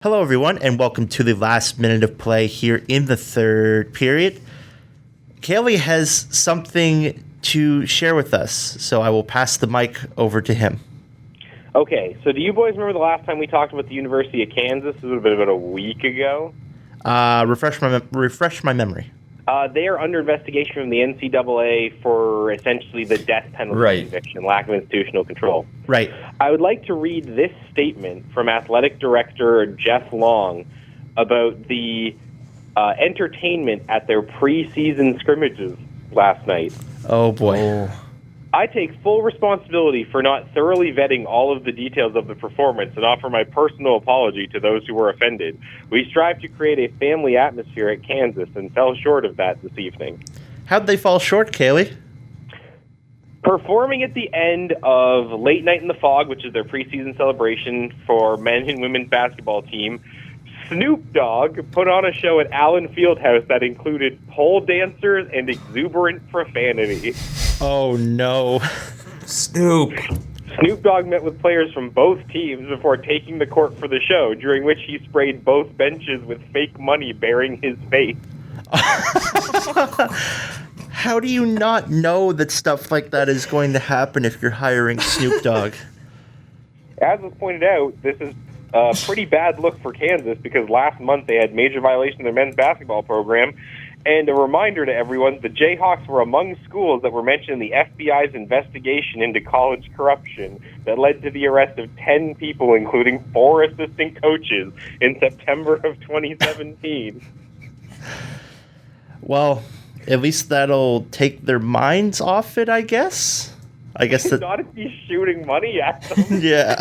Hello, everyone, and welcome to the last minute of play here in the third period. Kaley has something to share with us, so I will pass the mic over to him. Okay, so do you boys remember the last time we talked about the University of Kansas? It was about a week ago. Refresh my memory. They are under investigation from the NCAA for essentially the death penalty conviction, lack of institutional control. Right. I would like to read this statement from Athletic Director Jeff Long about the entertainment at their preseason scrimmages last night. Oh, boy. I take full responsibility for not thoroughly vetting all of the details of the performance and offer my personal apology to those who were offended. We strive to create a family atmosphere at Kansas and fell short of that this evening. How'd they fall short, Kaley? Performing at the end of Late Night in the Fog, which is their preseason celebration for men and women's basketball team, Snoop Dogg put on a show at Allen Fieldhouse that included pole dancers and exuberant profanity. Oh, no. Snoop Dogg met with players from both teams before taking the court for the show, during which he sprayed both benches with fake money bearing his face. How do you not know that stuff like that is going to happen if you're hiring Snoop Dogg? As was pointed out, this is a pretty bad look for Kansas because last month they had major violation of their men's basketball program. And a reminder to everyone, the Jayhawks were among schools that were mentioned in the FBI's investigation into college corruption that led to the arrest of 10 people, including 4 assistant coaches, in September of 2017. Well, at least that'll take their minds off it, I guess. I guess that... Not if he's shooting money at them. Yeah.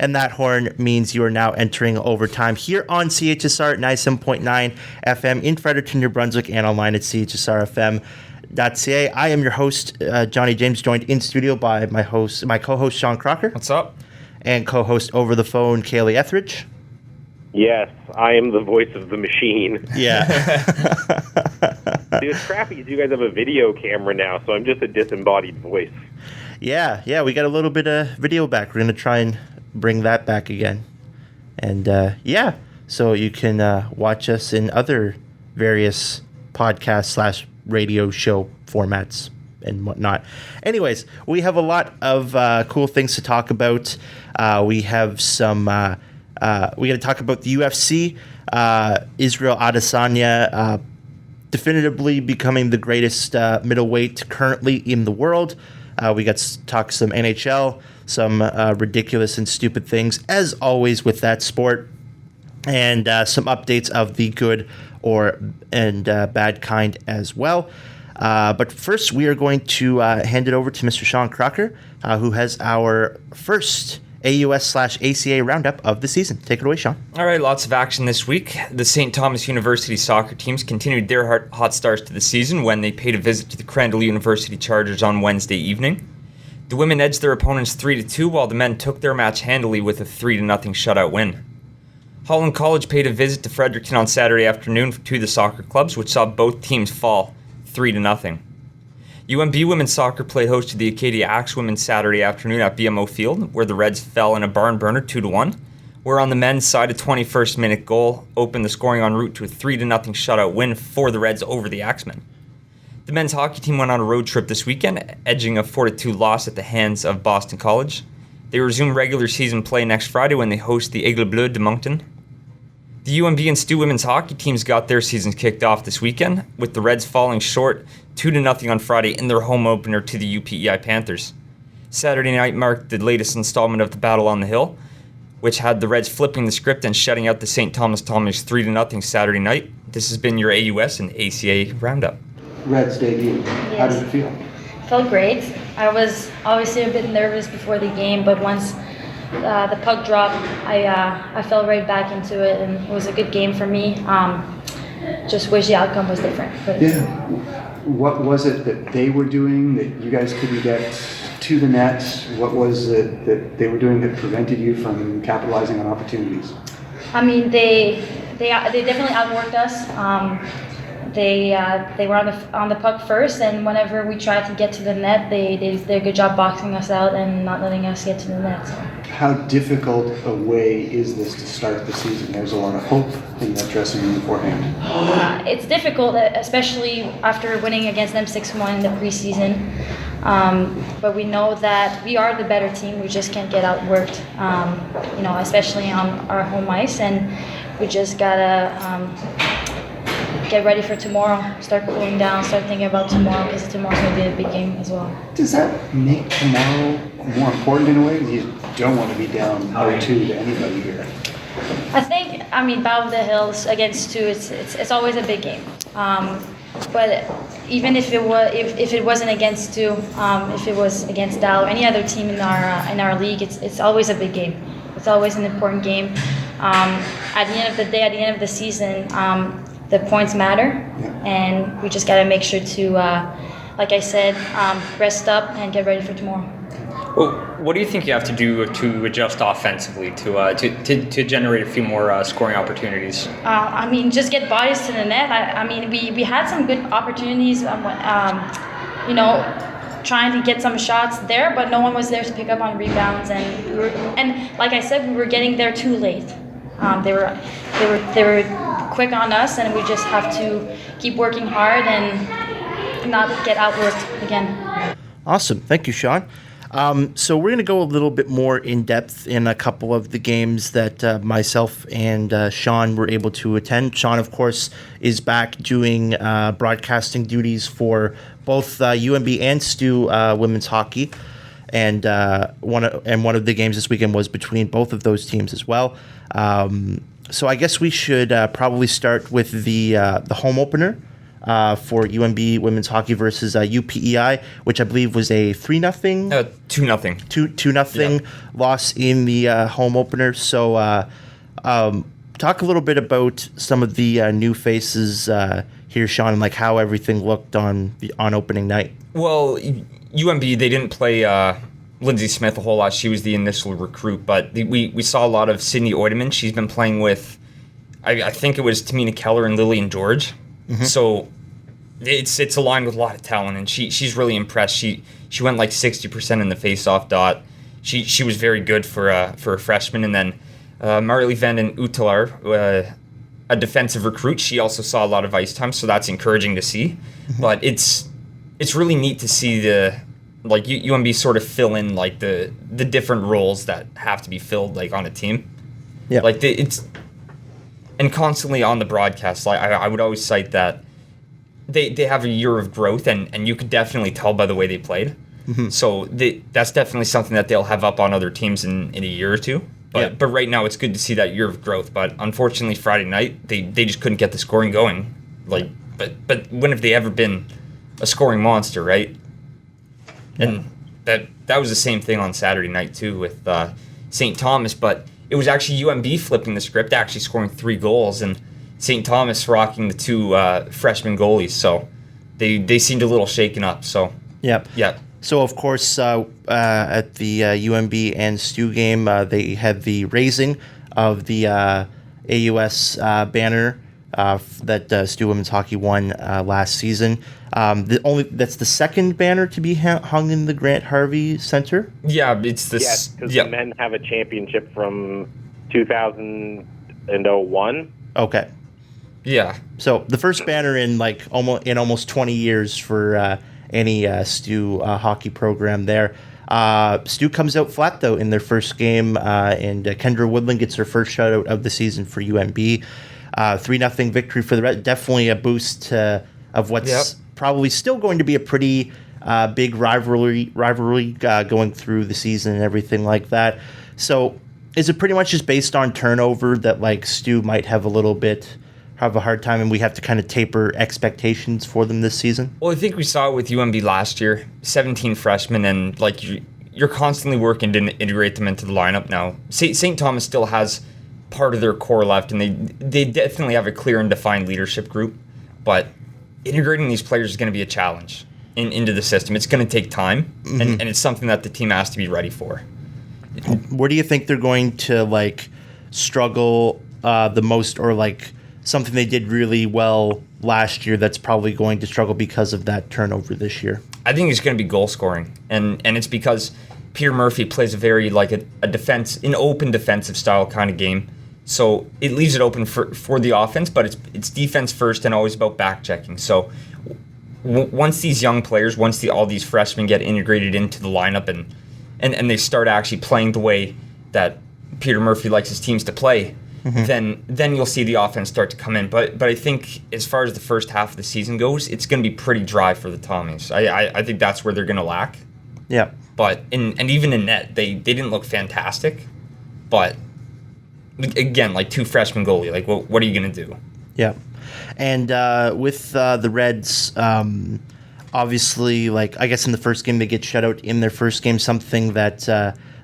And that horn means you are now entering overtime here on CHSR 97.9 FM in Fredericton, New Brunswick, and online at CHSR-FM.ca. I am your host, Johnny James, joined in studio by my co-host, Sean Crocker. What's up? And co-host over the phone, Kaley Etheridge. Yes, I am the voice of the machine. Yeah. Dude, it's crappy because you guys have a video camera now, so I'm just a disembodied voice. Yeah, we got a little bit of video back. We're going to try and bring that back again. And so you can watch us in other various podcast / radio show formats and whatnot. Anyways, we have a lot of cool things to talk about. We have some... we got to talk about the UFC. Israel Adesanya definitively becoming the greatest middleweight currently in the world. We got to talk some NHL, some ridiculous and stupid things, as always with that sport, and some updates of the good and bad kind as well. But first, we are going to hand it over to Mr. Sean Crocker, who has our first AUS/ACAA Round-up of the season. Take it away, Sean. All right, lots of action this week. The St. Thomas University soccer teams continued their hot starts to the season when they paid a visit to the Crandall University Chargers on Wednesday evening. The women edged their opponents 3-2, while the men took their match handily with a 3-0 shutout win. Holland College paid a visit to Fredericton on Saturday afternoon to the soccer clubs, which saw both teams fall 3-0. UMB women's soccer played host to the Acadia Axe women Saturday afternoon at BMO Field, where the Reds fell in a barn burner 2-1, where on the men's side a 21st minute goal opened the scoring en route to a 3-0 shutout win for the Reds over the Axemen. The men's hockey team went on a road trip this weekend, edging a 4-2 loss at the hands of Boston College. They resume regular season play next Friday when they host the Aigle Bleu de Moncton. The UMB and Stu women's hockey teams got their seasons kicked off this weekend, with the Reds falling short 2-0 on Friday in their home opener to the UPEI Panthers. Saturday night marked the latest installment of the Battle on the Hill, which had the Reds flipping the script and shutting out the St. Thomas Tommys 3-0 Saturday night. This has been your AUS and ACAA Roundup. Reds debut. Yes. How did it feel? Felt great. I was obviously a bit nervous before the game, but once the puck dropped, I fell right back into it, and it was a good game for me. Just wish the outcome was different. But Yeah. What was it that they were doing that you guys couldn't get to the net? What was it that they were doing that prevented you from capitalizing on opportunities? I mean, they definitely outworked us. they were on the puck first, and whenever we tried to get to the net, they did a good job boxing us out and not letting us get to the net. So. How difficult a way is this to start the season? There's a lot of hope in that dressing room beforehand. It's difficult, especially after winning against them 6-1 in the preseason. But we know that we are the better team. We just can't get outworked, especially on our home ice. And we just gotta get ready for tomorrow. Start cooling down. Start thinking about tomorrow, because tomorrow's gonna be a big game as well. Does that make tomorrow more important in a way? You don't want to be down 0-2 to anybody here. I think, Battle of the Hills against two, it's always a big game. But even if it wasn't against two, if it was against Dow or any other team in our league, it's always a big game. It's always an important game. At the end of the day, at the end of the season, the points matter, and we just got to make sure to, like I said, rest up and get ready for tomorrow. Well, what do you think you have to do to adjust offensively to generate a few more scoring opportunities? Just get bodies to the net. We had some good opportunities, trying to get some shots there, but no one was there to pick up on rebounds, and like I said, we were getting there too late. They were quick on us, and we just have to keep working hard and not get outworked again. Awesome. Thank you, Sean. So we're going to go a little bit more in depth in a couple of the games that myself and Sean were able to attend. Sean, of course, is back doing broadcasting duties for both UNB and Stu women's hockey, and one of the games this weekend was between both of those teams as well. So I guess we should probably start with the home opener. For UNB women's hockey versus UPEI, which I believe was a 3-0, 2-0, 2-0 loss in the home opener. So, talk a little bit about some of the new faces here, Sean, and like how everything looked on opening night. Well, UNB, they didn't play Lindsay Smith a whole lot. She was the initial recruit, but we saw a lot of Sydney Oideman. She's been playing with, I think it was Tamina Keller and Lillian George. Mm-hmm. So it's aligned with a lot of talent, and she's really impressed. She went like 60% in the face-off dot. She was very good for a freshman. And then Marley Van den Utelar, a defensive recruit, she also saw a lot of ice time, so that's encouraging to see. Mm-hmm. But it's really neat to see UNB sort of fill in like the different roles that have to be filled like on a team. Yeah, and constantly on the broadcast, like I would always cite that they have a year of growth, and you could definitely tell by the way they played. Mm-hmm. So that's definitely something that they'll have up on other teams in a year or two. But right now it's good to see that year of growth. But unfortunately, Friday night they just couldn't get the scoring going. But when have they ever been a scoring monster, right? And that was the same thing on Saturday night too with St. Thomas, but it was actually UNB flipping the script, actually scoring 3 goals, and St. Thomas rocking the 2 freshman goalies. So they seemed a little shaken up. So yeah. So of course, at the UNB and Stu game, they had the raising of the AUS banner that Stu women's hockey won last season. That's the second banner to be hung in the Grant Harvey Center. Yeah, it's this. Yes, because the men have a championship from 2001. Okay. Yeah. So the first banner in almost 20 years for any Stu hockey program there. Stu comes out flat though in their first game, and Kendra Woodland gets her first shutout of the season for UNB. 3-0 victory for the rest. Definitely a boost of what's probably still going to be a pretty big rivalry going through the season and everything like that. So is it pretty much just based on turnover that like Stu might have a hard time, and we have to kind of taper expectations for them this season? Well, I think we saw it with UNB last year, 17 freshmen, and like you're constantly working to integrate them into the lineup now. St. Thomas still has part of their core left, and they definitely have a clear and defined leadership group, but integrating these players is going to be a challenge into the system. It's going to take time, mm-hmm. and it's something that the team has to be ready for. Where do you think they're going to struggle the most, or something they did really well last year that's probably going to struggle because of that turnover this year? I think it's going to be goal scoring, and it's because Peter Murphy plays a very an open defensive style kind of game. So it leaves it open for the offense, but it's defense first and always about back checking. So once these young players, all these freshmen get integrated into the lineup and they start actually playing the way that Peter Murphy likes his teams to play, then you'll see the offense start to come in. But I think as far as the first half of the season goes, it's going to be pretty dry for the Tommies. I think that's where they're going to lack. Yeah. But even in net, they didn't look fantastic. But again, like two freshman goalie, like what are you going to do? Yeah. And with the Reds, obviously, like I guess in the first game they get shut out in their first game, something that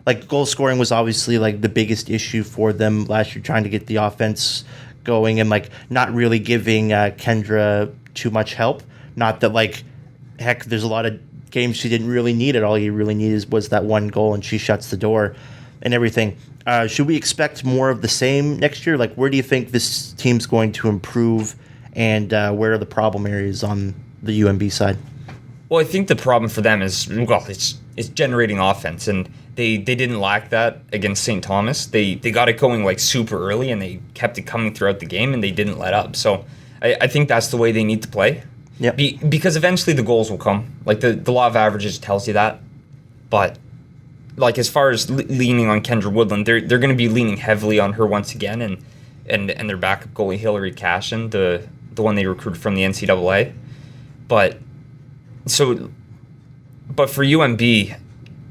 like goal scoring was obviously like the biggest issue for them last year, trying to get the offense going and like not really giving Kendra too much help. Not that like, heck, there's a lot of games she didn't really need it. All you really need was that one goal and she shuts the door and everything. Should we expect more of the same next year? Like, where do you think this team's going to improve, and where are the problem areas on the UMB side? Well, I think the problem for them is, it's generating offense, and they didn't lack that against St. Thomas. They got it going like super early, and they kept it coming throughout the game, and they didn't let up. So I think that's the way they need to play. Yeah. Because eventually the goals will come. Like the law of averages tells you that, but like as far as leaning on Kendra Woodland, they're going to be leaning heavily on her once again, and their backup goalie Hillary Cashin, the one they recruited from the NCAA. But for UMB,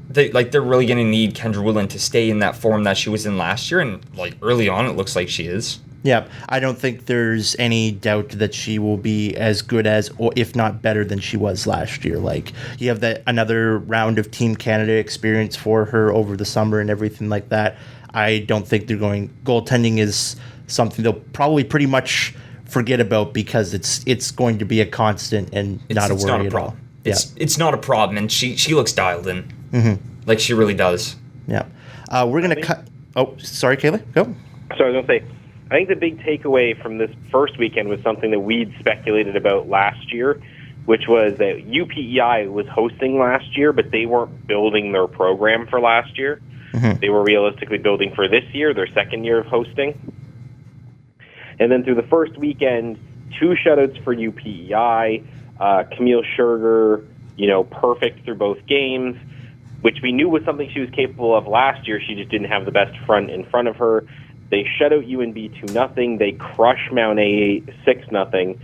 they're really going to need Kendra Woodland to stay in that form that she was in last year, and like early on it looks like she is. Yeah, I don't think there's any doubt that she will be as good as, or if not better than she was last year. Like, you have that another round of Team Canada experience for her over the summer and everything like that. I don't think they're going. Goaltending is something they'll probably pretty much forget about because it's going to be a constant and not a worry at all. It's not a problem, and she looks dialed in, like she really does. Yeah, we're gonna cut. Oh, sorry, Kaley, go. So I was gonna say, I think the big takeaway from this first weekend was something that we'd speculated about last year, which was that UPEI was hosting last year, but they weren't building their program for last year. They were realistically building for this year, their second year of hosting. And then through the first weekend, 2 shutouts for UPEI, Camille Scherger, perfect through both games, which we knew was something she was capable of last year. She just didn't have the best front in front of her. They shut out UNB 2-0. They crush Mount A 6-0.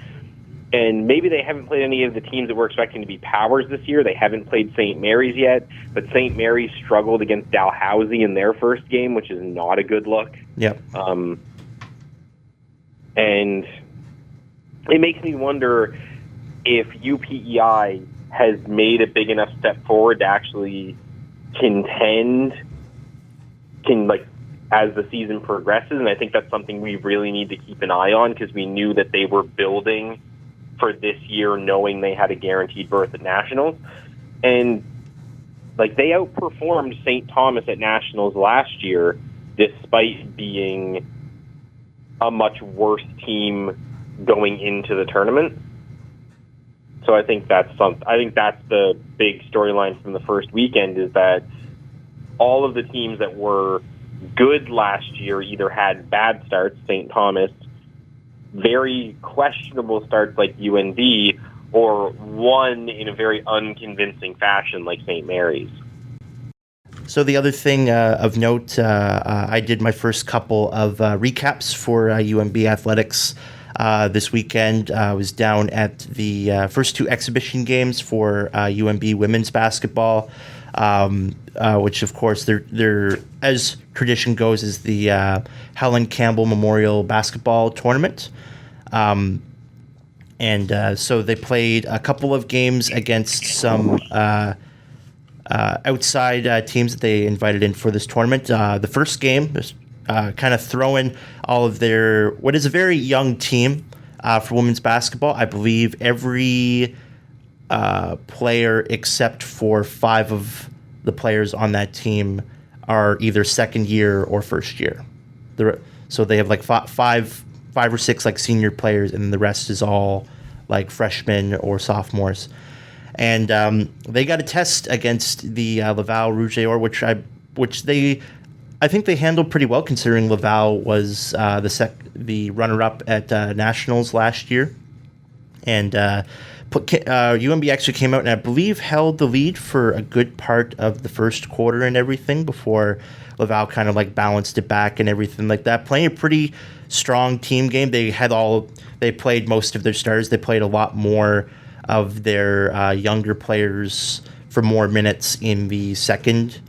And maybe they haven't played any of the teams that we're expecting to be powers this year. They haven't played St. Mary's yet, but St. Mary's struggled against Dalhousie in their first game, which is not a good look. Yep. And it makes me wonder if UPEI has made a big enough step forward to actually as the season progresses, and I think that's something we really need to keep an eye on because we knew that they were building for this year knowing they had a guaranteed berth at Nationals. And like they outperformed St. Thomas at Nationals last year despite being a much worse team going into the tournament. So I think that's the big storyline from the first weekend is that all of the teams that were good last year either had bad starts, St. Thomas, very questionable starts like UND, or won in a very unconvincing fashion like St. Mary's. So the other thing of note, I did my first couple of recaps for UMB Athletics this weekend. I was down at the first 2 exhibition games for UMB women's basketball, which of course they're as tradition goes is the Helen Campbell Memorial Basketball Tournament. And so they played a couple of games against some outside teams that they invited in for this tournament. The first game was kind of throwing all of their, what is a very young team for women's basketball. I believe every player except for 5 of the players on that team are either second year or first year. So they have like 5 or six like senior players, and the rest is all like freshmen or sophomores. And they got a test against the Laval Rouge et Or, which I think they handled pretty well, considering Laval was the runner-up at Nationals last year. And UNB actually came out and I believe held the lead for a good part of the first quarter and everything before Laval kind of like balanced it back and everything like that. Playing a pretty strong team game. They played most of their starters. They played a lot more of their younger players for more minutes in the second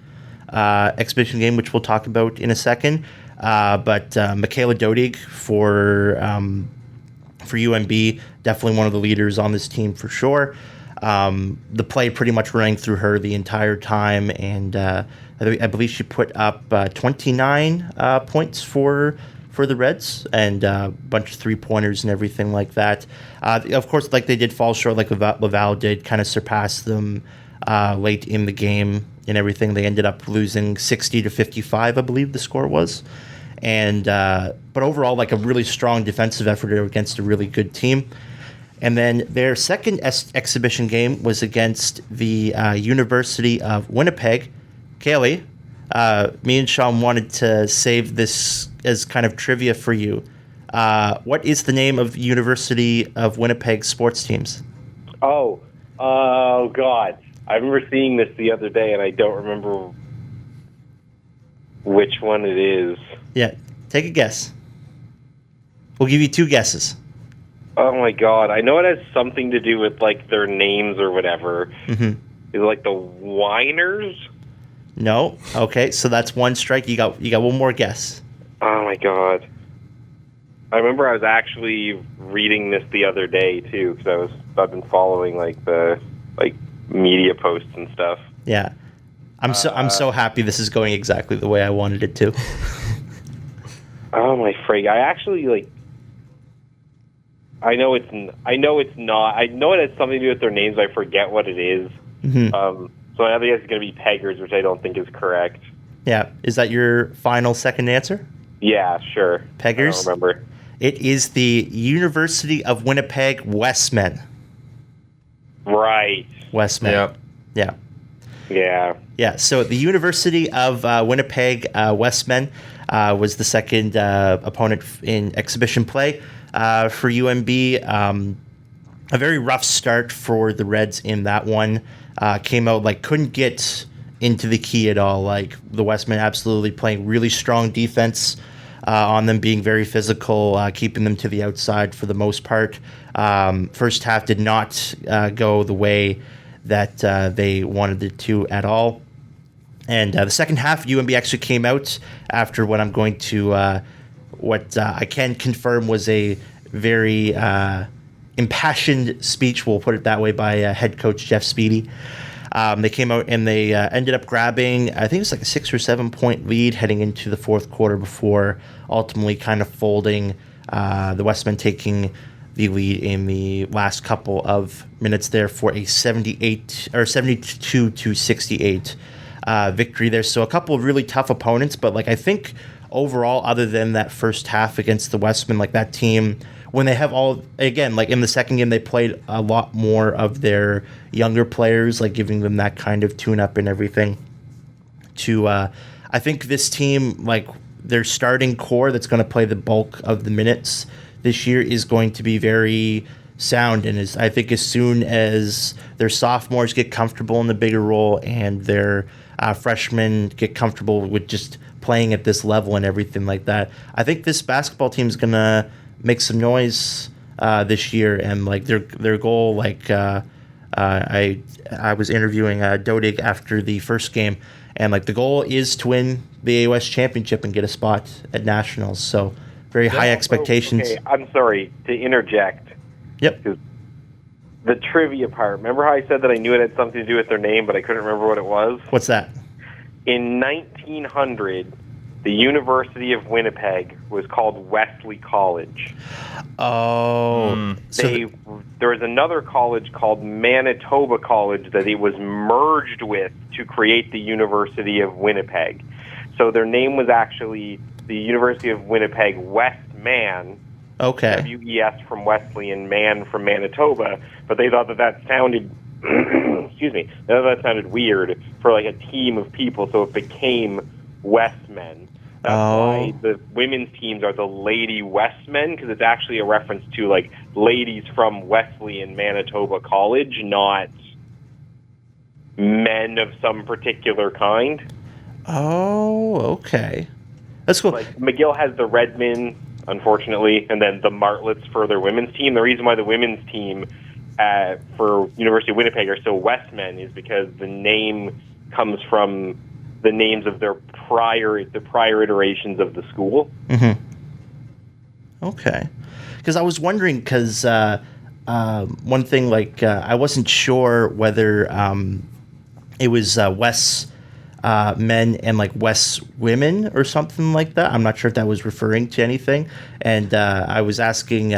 exhibition game, which we'll talk about in a second. But Michaela Dodig for UNB, definitely one of the leaders on this team for sure. The play pretty much rang through her the entire time, and I believe she put up 29 points for the Reds, and a bunch of three-pointers and everything like that. Of course, like they did fall short, like Laval did kind of surpass them late in the game and everything. They ended up losing 60-55, I believe the score was. And but overall, like a really strong defensive effort against a really good team. And then their second exhibition game was against the University of Winnipeg. Kaley, me and Sean wanted to save this as kind of trivia for you. What is the name of University of Winnipeg sports teams? Oh, God. I remember seeing this the other day, and I don't remember which one it is. Yeah, take a guess. We'll give you two guesses. Oh, my God. I know it has something to do with, like, their names or whatever. Mm-hmm. Is it, like, the Whiners? No. Okay, so that's one strike. You got one more guess. Oh, my God. I remember I was actually reading this the other day, too, because I've been following, like, the, like, media posts and stuff. Yeah. I'm so happy this is going exactly the way I wanted it to. Oh, my frig. I actually, like... I know it's not. I know it has something to do with their names. I forget what it is. Mm-hmm. So I think it's going to be Peggers, which I don't think is correct. Yeah. Is that your final second answer? Yeah, sure. Peggers? I don't remember. It is the University of Winnipeg Wesmen. Right. Wesmen. Yep. Yeah. Yeah. Yeah. So the University of Winnipeg Wesmen was the second opponent in exhibition play. For UNB, a very rough start for the Reds in that one. Came out like couldn't get into the key at all. Like the Westmen absolutely playing really strong defense on them, being very physical, keeping them to the outside for the most part. First half did not go the way that they wanted it to at all. And the second half, UNB actually came out after what I'm going to... what I can confirm was a very impassioned speech, we'll put it that way, by head coach Jeff Speedy. They came out and they ended up grabbing, I think it was like a 6 or 7 point lead heading into the fourth quarter before ultimately kind of folding, the Westmen taking the lead in the last couple of minutes there for a 72-68 victory there. So a couple of really tough opponents, but like I think overall, other than that first half against the Westmen, like that team, when they have all, again, like in the second game, they played a lot more of their younger players, like giving them that kind of tune-up and everything. I think this team, like their starting core that's going to play the bulk of the minutes this year is going to be very sound. And I think as soon as their sophomores get comfortable in the bigger role and their freshmen get comfortable with just playing at this level and everything like that, I think this basketball team is gonna make some noise this year. And like their goal, like I was interviewing Dodig after the first game, and like the goal is to win the AOS championship and get a spot at nationals. So very high expectations. Okay, I'm sorry to interject. Yep. The trivia part. Remember how I said that I knew it had something to do with their name, but I couldn't remember what it was? What's that? In 1900, the University of Winnipeg was called Wesley College. Oh. There was another college called Manitoba College that it was merged with to create the University of Winnipeg. So their name was actually the University of Winnipeg Westman. Okay. WES from Wesleyan, Man from Manitoba, but they thought that sounded, excuse me, they thought that sounded weird for like a team of people, so it became Westmen. That's why the women's teams are the Lady Westmen, because it's actually a reference to like ladies from Wesleyan, Manitoba College, not men of some particular kind. Oh, okay. That's cool. Like McGill has the Redmen, unfortunately, and then the Martlets for their women's team. The reason why the women's team for University of Winnipeg are so Westmen is because the name comes from the names of the prior iterations of the school. Mm-hmm. Okay. Because I was wondering, because one thing, like, I wasn't sure whether it was West men and like West women or something like that. I'm not sure if that was referring to anything. And I was asking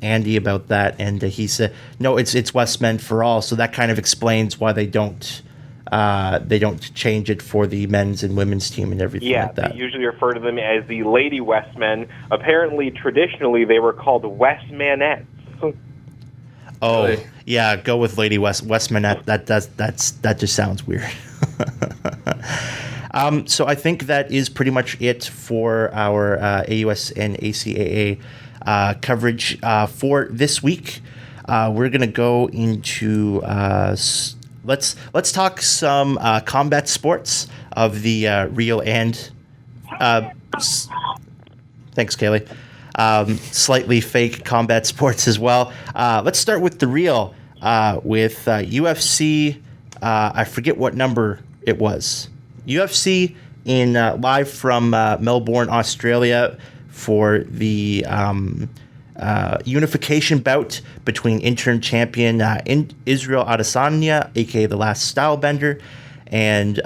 Andy about that, and he said, no, it's West men for all. So that kind of explains why they don't change it for the men's and women's team and everything like that. They usually refer to them as the Lady Westmen. Apparently, traditionally, they were called Wesmenettes. Oh, Really? Yeah, go with Lady Westmanette. That just sounds weird. So I think that is pretty much it for our AUS and ACAA coverage for this week. We're gonna go into let's talk some combat sports of the real and thanks, Kaley. Slightly fake combat sports as well. Let's start with the real with UFC. I forget what number it was. UFC in live from Melbourne, Australia, for the unification bout between interim champion Israel Adesanya, aka the last Stylebender, and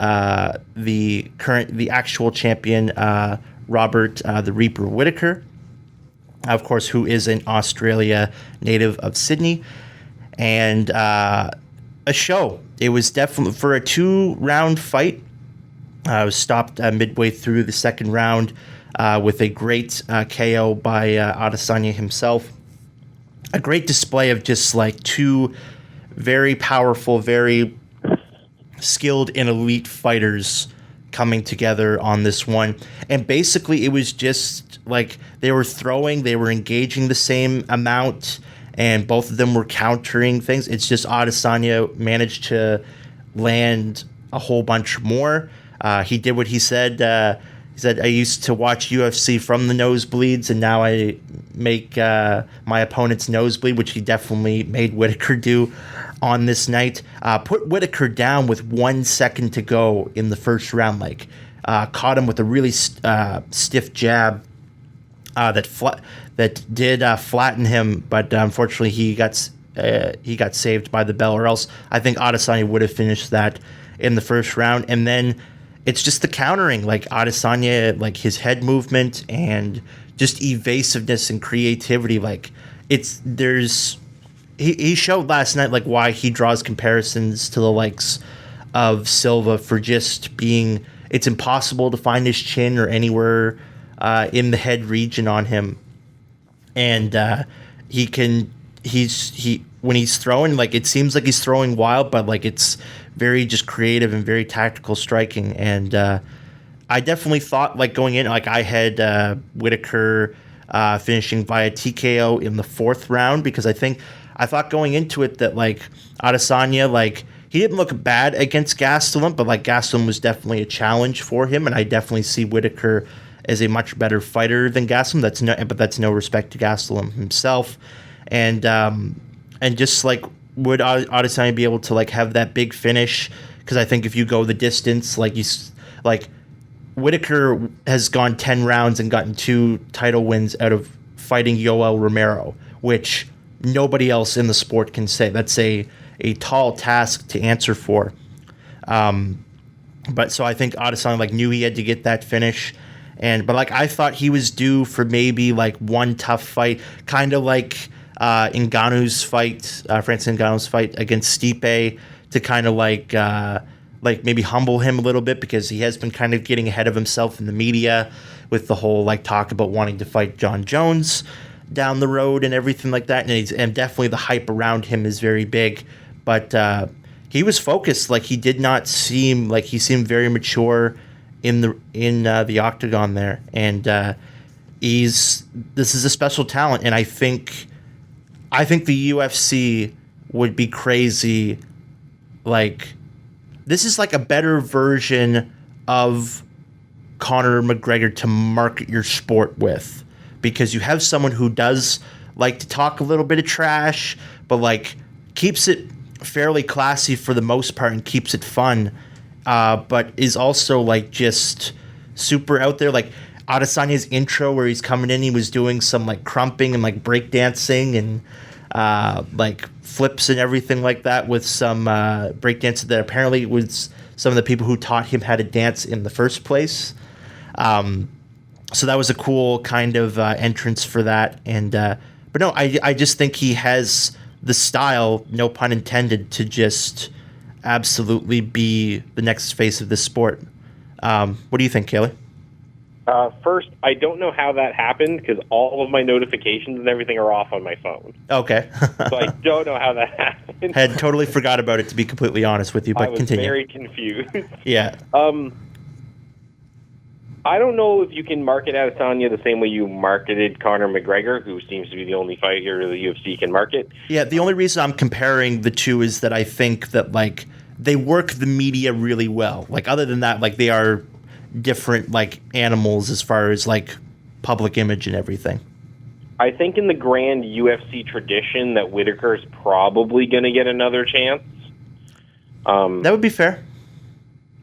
the actual champion Robert the Reaper Whitaker, of course, who is an Australia native of Sydney, and a show. It was definitely for a 2-round fight. I was stopped midway through the second round with a great KO by Adesanya himself. A great display of just like two very powerful, very skilled and elite fighters coming together on this one. And basically it was just like they were throwing, they were engaging the same amount, and both of them were countering things. It's just Adesanya managed to land a whole bunch more. He did what he said. He said, I used to watch UFC from the nosebleeds, and now I make my opponent's nosebleed, which he definitely made Whitaker do on this night. Put Whitaker down with 1 second to go in the first round. Caught him with a really stiff jab that did flatten him, but unfortunately he got saved by the bell, or else I think Adesanya would have finished that in the first round. And then it's just the countering, like Adesanya, like his head movement and just evasiveness and creativity. Like he showed last night like why he draws comparisons to the likes of Silva for just being, it's impossible to find his chin or anywhere in the head region on him. And when he's throwing, like it seems like he's throwing wild, but like it's very just creative and very tactical striking. And I definitely thought, like going in, like I had Whitaker finishing via TKO in the 4th round, because I thought going into it that like Adesanya, like he didn't look bad against Gastelum, but like Gastelum was definitely a challenge for him, and I definitely see Whitaker as a much better fighter than Gastelum. That's no respect to Gastelum himself, and just like would Adesanya be able to like have that big finish? Because I think if you go the distance, like Whitaker has gone 10 rounds and gotten 2 title wins out of fighting Yoel Romero, which nobody else in the sport can say. That's a tall task to answer for. But so I think Adesanya like knew he had to get that finish. But like I thought he was due for maybe like one tough fight, kind of like Ngannou's fight, Francis Ngannou's fight against Stipe, to kind of like maybe humble him a little bit, because he has been kind of getting ahead of himself in the media with the whole like talk about wanting to fight John Jones. down the road and everything like that, and definitely the hype around him is very big. But he was focused. Like, he did not seem like he seemed very mature in the octagon there, and this is a special talent, and I think the UFC would be crazy. Like, this is like a better version of Conor McGregor to market your sport with, because you have someone who does like to talk a little bit of trash, but like keeps it fairly classy for the most part and keeps it fun, but is also like just super out there. Like Adesanya's intro where he's coming in, he was doing some like crumping and like breakdancing and like flips and everything like that with some breakdancing that apparently was some of the people who taught him how to dance in the first place. So that was a cool kind of entrance for that. And but no, I just think he has the style, no pun intended, to just absolutely be the next face of this sport. What do you think, Kaley? First, I don't know how that happened because all of my notifications and everything are off on my phone. Okay. So I don't know how that happened. Had totally forgot about it, to be completely honest with you, but I was continue. very confused. Yeah. I don't know if you can market Adesanya the same way you marketed Conor McGregor, who seems to be the only fighter the UFC can market. Yeah, the only reason I'm comparing the two is that I think that, like, they work the media really well. Like, other than that, like, they are different, like, animals as far as, like, public image and everything. I think in the grand UFC tradition that Whitaker is probably going to get another chance. That would be fair.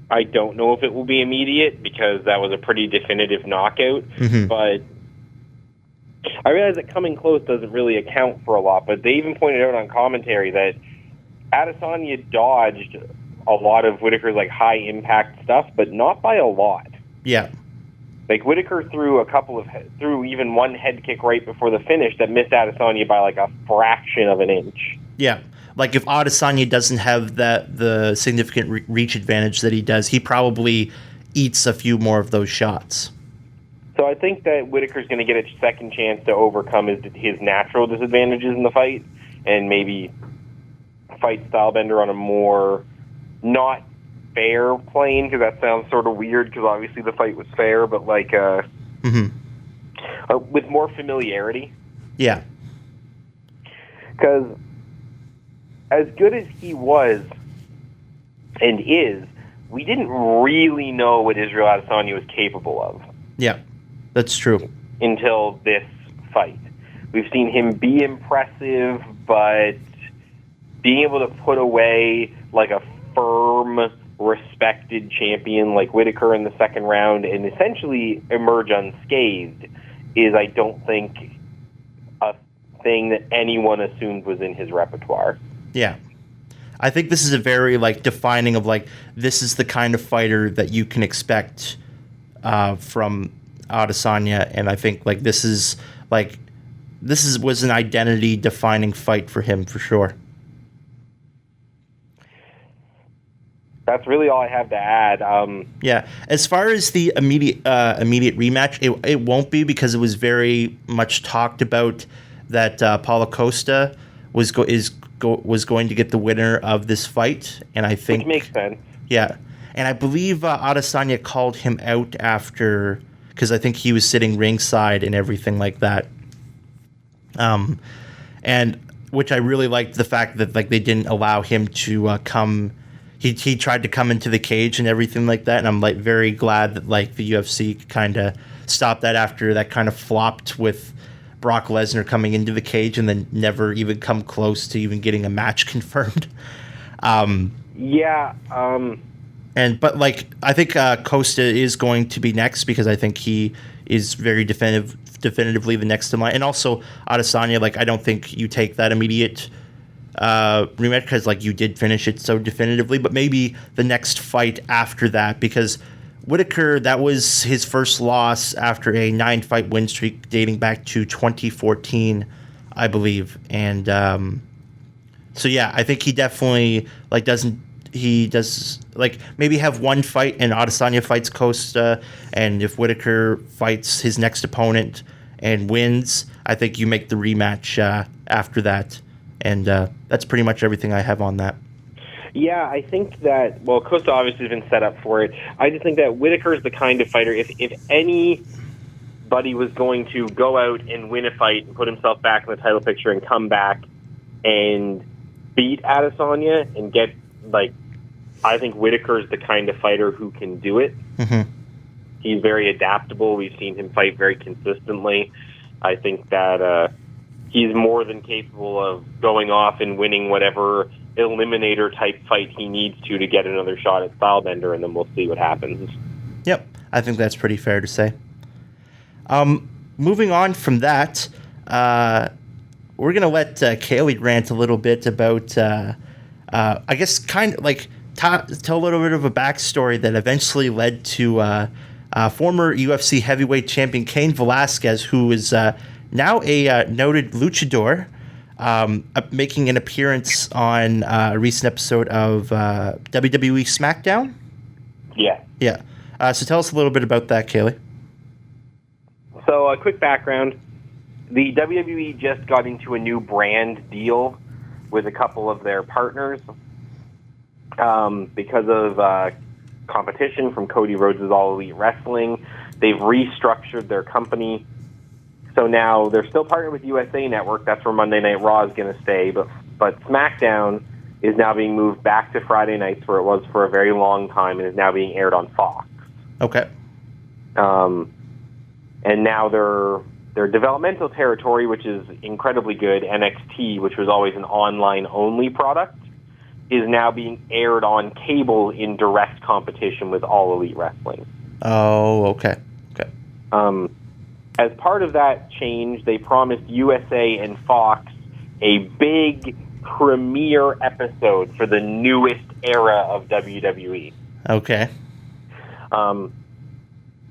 I don't know if it will be immediate because that was a pretty definitive knockout, but I realize that coming close doesn't really account for a lot, but they even pointed out on commentary that Adesanya dodged a lot of Whitaker's like high-impact stuff, but not by a lot. Yeah. Like, Whitaker threw even one head kick right before the finish that missed Adesanya by like a fraction of an inch. Yeah. Like, if Adesanya doesn't have the significant reach advantage that he does, he probably eats a few more of those shots. So I think that Whitaker's going to get a second chance to overcome his natural disadvantages in the fight and maybe fight Stylebender on a more not fair plane, because that sounds sort of weird because obviously the fight was fair, but like with more familiarity. Yeah. Because as good as he was and is, we didn't really know what Israel Adesanya was capable of. Yeah, that's true. Until this fight. We've seen him be impressive, but being able to put away like a firm, respected champion like Whitaker in the second round and essentially emerge unscathed is, I don't think, a thing that anyone assumed was in his repertoire. Yeah. I think this is a very, like, defining of, like, this is the kind of fighter that you can expect from Adesanya, and I think, like, this was an identity-defining fight for him, for sure. That's really all I have to add. Yeah. As far as the immediate rematch, it won't be, because it was very much talked about that Paulo Costa was going to get the winner of this fight, and I think which makes sense. Yeah, and I believe Adesanya called him out after, because I think he was sitting ringside and everything like that. And which I really liked the fact that, like, they didn't allow him to come. He tried to come into the cage and everything like that, and I'm, like, very glad that, like, the UFC kind of stopped that after that kind of flopped with Brock Lesnar coming into the cage and then never even come close to even getting a match confirmed. But like, I think Costa is going to be next, because I think he is very definitively the next in line. And also Adesanya, like, I don't think you take that immediate rematch, because, like, you did finish it so definitively, but maybe the next fight after that, because Whitaker, that was his first loss after a 9-fight win streak dating back to 2014, I believe. And so, yeah, I think he definitely, like, does maybe have one fight and Adesanya fights Costa, and if Whitaker fights his next opponent and wins, I think you make the rematch after that. And that's pretty much everything I have on that. Yeah, I think that, well, Costa obviously has been set up for it. I just think that Whitaker is the kind of fighter, if anybody was going to go out and win a fight and put himself back in the title picture and come back and beat Adesanya and get, like, I think Whitaker is the kind of fighter who can do it. Mm-hmm. He's very adaptable. We've seen him fight very consistently. I think that he's more than capable of going off and winning whatever eliminator type fight he needs to get another shot at Stylebender, and then we'll see what happens. Yep, I think that's pretty fair to say. Moving on from that, we're going to let Kaley rant a little bit about, I guess, kind of like tell a little bit of a backstory that eventually led to former UFC heavyweight champion Cain Velasquez, who is now a noted luchador, making an appearance on a recent episode of WWE Smackdown. Yeah. Yeah. So tell us a little bit about that, Kaley. So a quick background. The WWE just got into a new brand deal with a couple of their partners because of competition from Cody Rhodes' All Elite Wrestling. They've restructured their company. So now they're still partnered with USA Network. That's where Monday Night Raw is going to stay. But SmackDown is now being moved back to Friday nights, where it was for a very long time, and is now being aired on Fox. Okay. And now their developmental territory, which is incredibly good, NXT, which was always an online-only product, is now being aired on cable in direct competition with All Elite Wrestling. Oh, okay. Okay. As part of that change, they promised USA and Fox a big premiere episode for the newest era of WWE. Okay.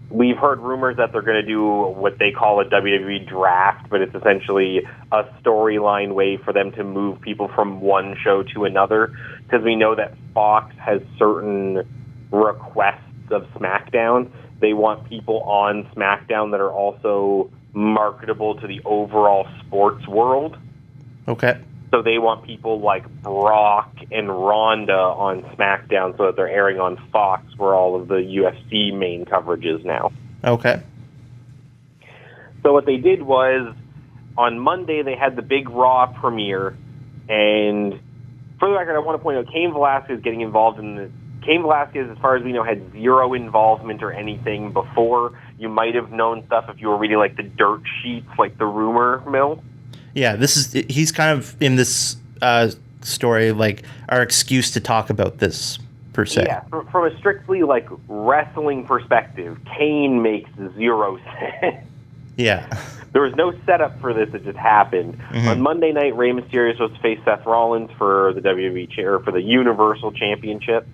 We've heard rumors that they're going to do what they call a WWE draft, but it's essentially a storyline way for them to move people from one show to another, because we know that Fox has certain requests of SmackDown. They want people on SmackDown that are also marketable to the overall sports world. Okay. So they want people like Brock and Ronda on SmackDown so that they're airing on Fox, where all of the UFC main coverage is now. Okay. So what they did was, on Monday they had the big Raw premiere, and for the record, I want to point out Cain Velasquez getting involved in the... Cain Velasquez, as far as we know, had zero involvement or anything before. You might have known stuff if you were reading like the dirt sheets, like the rumor mill. Yeah, he's kind of in this story, like our excuse to talk about this, per se. Yeah, from a strictly like wrestling perspective, Cain makes zero sense. Yeah. There was no setup for this; it just happened. Mm-hmm. On Monday night, Rey Mysterio was supposed to face Seth Rollins for the WWE or for the Universal Championship.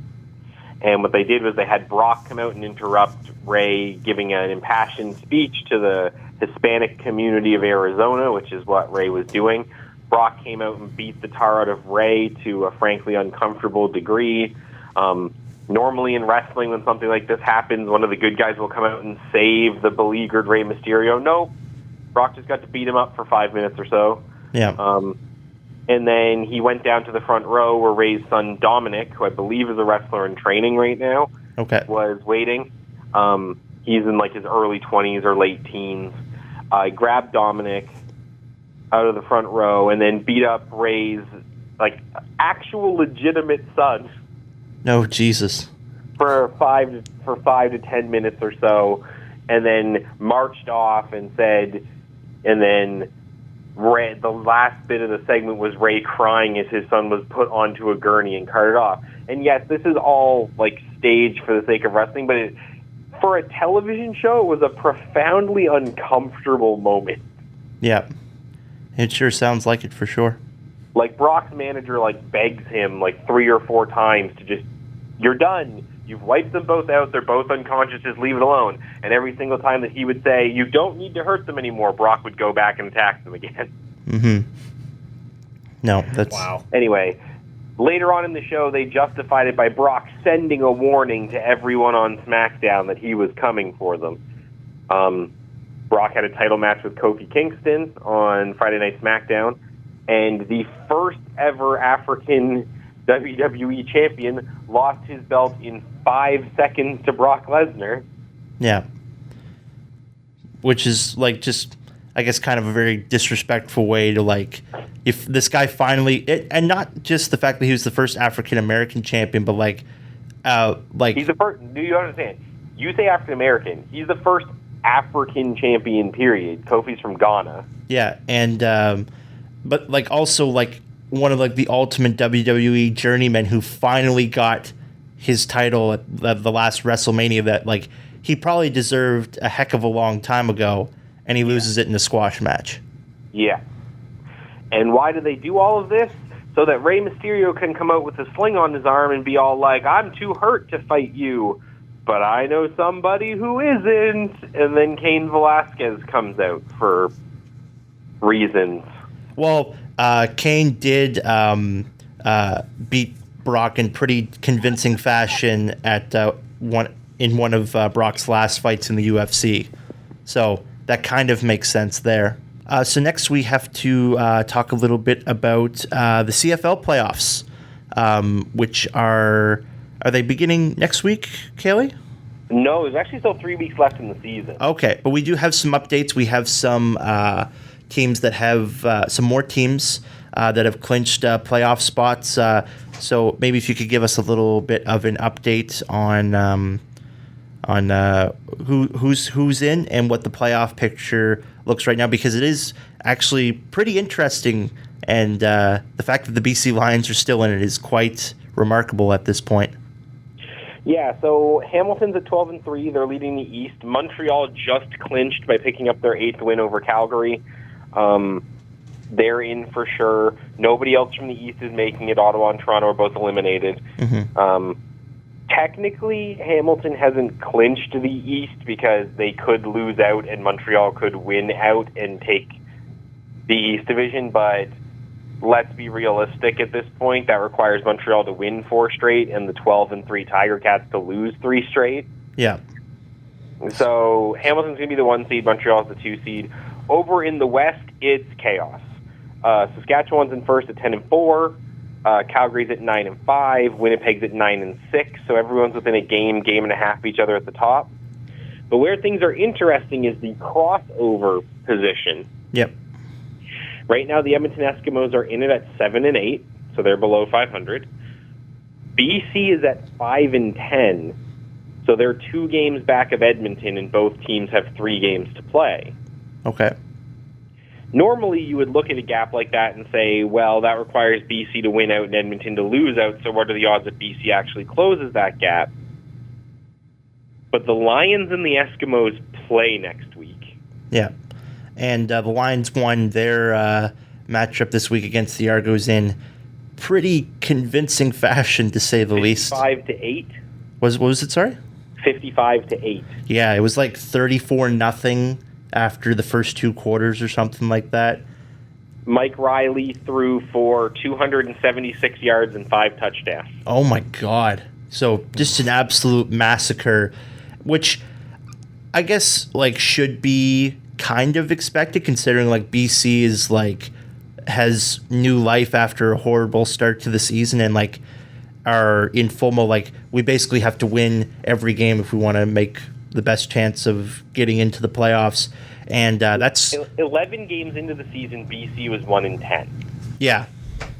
And what they did was they had Brock come out and interrupt Rey giving an impassioned speech to the Hispanic community of Arizona, which is what Rey was doing. Brock came out and beat the tar out of Rey to a frankly uncomfortable degree. Normally in wrestling, when something like this happens, one of the good guys will come out and save the beleaguered Rey Mysterio. No, Brock just got to beat him up for 5 minutes or so. Yeah. And then he went down to the front row where Rey's son Dominic, who I believe is a wrestler in training right now, was waiting. He's in like his early 20s or late teens. I grabbed Dominic out of the front row and then beat up Rey's like actual legitimate son. No, Jesus. For 5 to 10 minutes or so, and then marched off and said, and then Rey, the last bit of the segment was Rey crying as his son was put onto a gurney and carted off. And yes, this is all like staged for the sake of wrestling, but for a television show, it was a profoundly uncomfortable moment. Yeah, it sure sounds like it for sure. Like Brock's manager like begs him like 3 or 4 times to just, you're done. You've wiped them both out. They're both unconscious. Just leave it alone. And every single time that he would say, you don't need to hurt them anymore, Brock would go back and attack them again. Mm-hmm. No, that's... Wow. Anyway, later on in the show, they justified it by Brock sending a warning to everyone on SmackDown that he was coming for them. Brock had a title match with Kofi Kingston on Friday Night Smackdown, and the first ever African WWE champion lost his belt in 5 seconds to Brock Lesnar. Yeah. Which is, like, just, I guess, kind of a very disrespectful way to, like, if this guy finally, and not just the fact that he was the first African-American champion, but, like, he's the first, do you understand? You say African-American, he's the first African champion, period. Kofi's from Ghana. Yeah, and, but, like, also, like, one of, like, the ultimate WWE journeymen who finally got his title at the last WrestleMania that, like, he probably deserved a heck of a long time ago, and he loses it in a squash match. Yeah. And why do they do all of this? So that Rey Mysterio can come out with a sling on his arm and be all like, I'm too hurt to fight you, but I know somebody who isn't. And then Cain Velasquez comes out for reasons. Well, Cain did beat Brock in pretty convincing fashion at one of Brock's last fights in the UFC. So that kind of makes sense there. So next we have to talk a little bit about the CFL playoffs, which are they beginning next week, Kaley? No, there's actually still 3 weeks left in the season. Okay, but we do have some updates. We have some teams that have some more teams that have clinched playoff spots. So maybe if you could give us a little bit of an update on who's in and what the playoff picture looks right now, because it is actually pretty interesting, and the fact that the BC Lions are still in it is quite remarkable at this point. Yeah, so Hamilton's at 12-3. They're leading the East. Montreal just clinched by picking up their 8th win over Calgary. They're in for sure. Nobody else from the East is making it. Ottawa and Toronto are both eliminated. Mm-hmm. Technically, Hamilton hasn't clinched the East because they could lose out and Montreal could win out and take the East Division, but let's be realistic at this point. That requires Montreal to win 4 straight and the 12-3 Tiger Cats to lose 3 straight. Yeah. So Hamilton's going to be the 1 seed, Montreal's the 2 seed. Over in the West, it's chaos. Saskatchewan's in first at 10-4. Calgary's at 9-5, Winnipeg's at 9-6, so everyone's within a game and a half of each other at the top. But where things are interesting is the crossover position. Yep. Right now, the Edmonton Eskimos are in it at 7-8, so they're below 500. BC is at 5-10, so they're 2 games back of Edmonton, and both teams have 3 games to play. Okay. Normally, you would look at a gap like that and say, well, that requires BC to win out and Edmonton to lose out, so what are the odds that BC actually closes that gap? But the Lions and the Eskimos play next week. Yeah. And the Lions won their matchup this week against the Argos in pretty convincing fashion, to say the least. 55-8. What was it, sorry? 55-8. Yeah, it was like 34-0 after the first 2 quarters or something like that. Mike Riley threw for 276 yards and 5 touchdowns. Oh my God. So just an absolute massacre, which I guess like should be kind of expected, considering like BC is like has new life after a horrible start to the season and like are in full mode. Like we basically have to win every game if we want to make the best chance of getting into the playoffs, and that's 11 games into the season. BC was 1-10. Yeah,